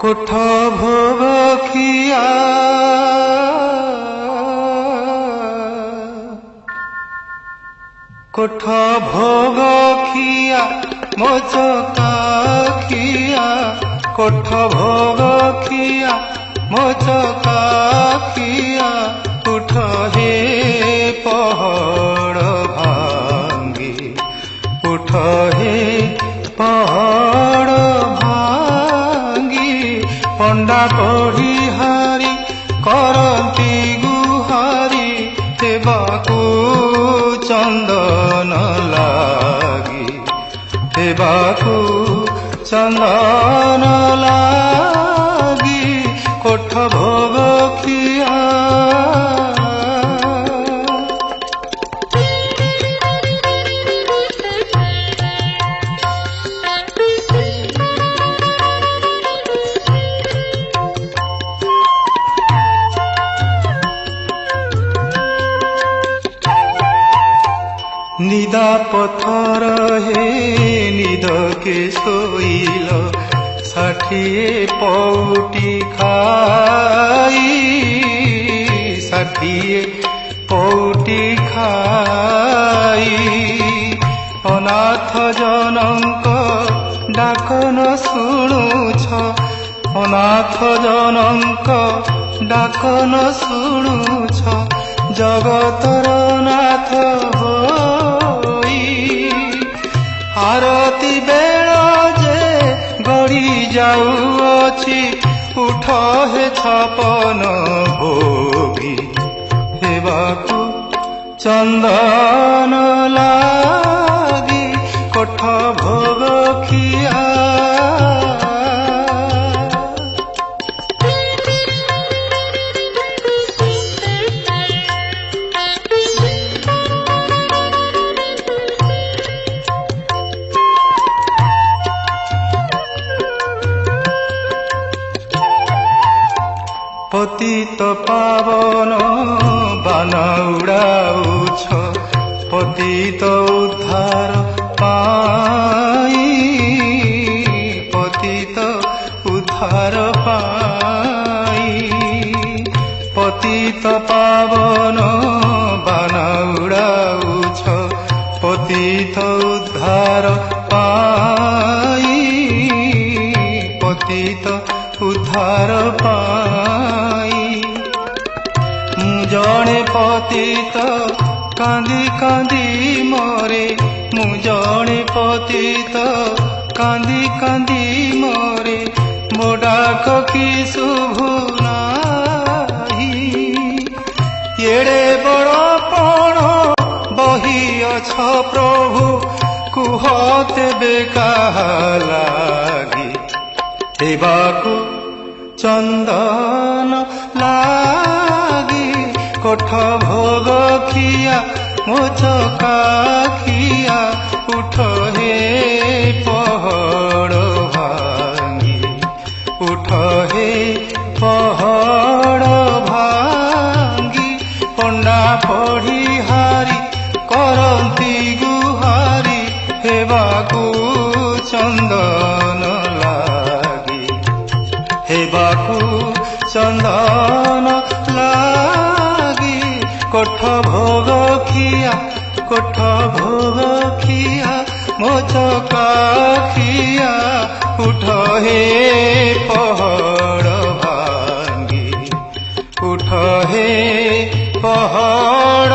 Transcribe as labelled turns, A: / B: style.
A: কোঠ ভোগ খিয়া কোঠ ভোগ খিয়া মোচকা খিয়া কোঠ ভোগ খিয়া মোচকা খিয়া উঠ হে পহড় ভাঙ্গি উঠ হে পহড় ভাঙ্গি পণ্ডা পঢ়ি হারি করন্তি গুহারি হেবাকু চন্দন লাগি হেবাকু চন্দন লাগি কোঠ ভোগ খিয়া निदा पथर हे निदके सोइल षाठिए पौटी खाई षाठिए पौटी खाई अनाथ जनक डाक न शुणुछ अनाथ जनक डाक न शुणुछ जगतर नाथ आरती बेल जे गड़ी जाऊँची उठ हे छपन भोगी हेबाकु चंदन लागी कोठ भोग खिया पतित पावन बान उड़ाउछ पतित उद्धार पाई पतित उद्धार पाई पतित पावन बान उड़ाउछ पतित उद्धार पाई पतित उद्धार पाई जड़े पतित कांदी कांदी मरे मु जड़े पतित कांदी कांदी मरे मो डाक कि शुभु नाही एड़े बड़ पण बही अछ प्रभु कुह तेबे काहा लागी हेबाकु चंदन लागी कोठ भोग खिया मोचका खिया उठ हे पहड़ भांगी उठ हे पहड़ भांगी पंडा पढ़ी हारी करंती गुहारी हेबाकु चंदन हेबाकु चंदन लागी कोठ भोग खिया कोठ भोग खिया मोचका खिया उठ हे पहड़ भांगी उठ हे पहड़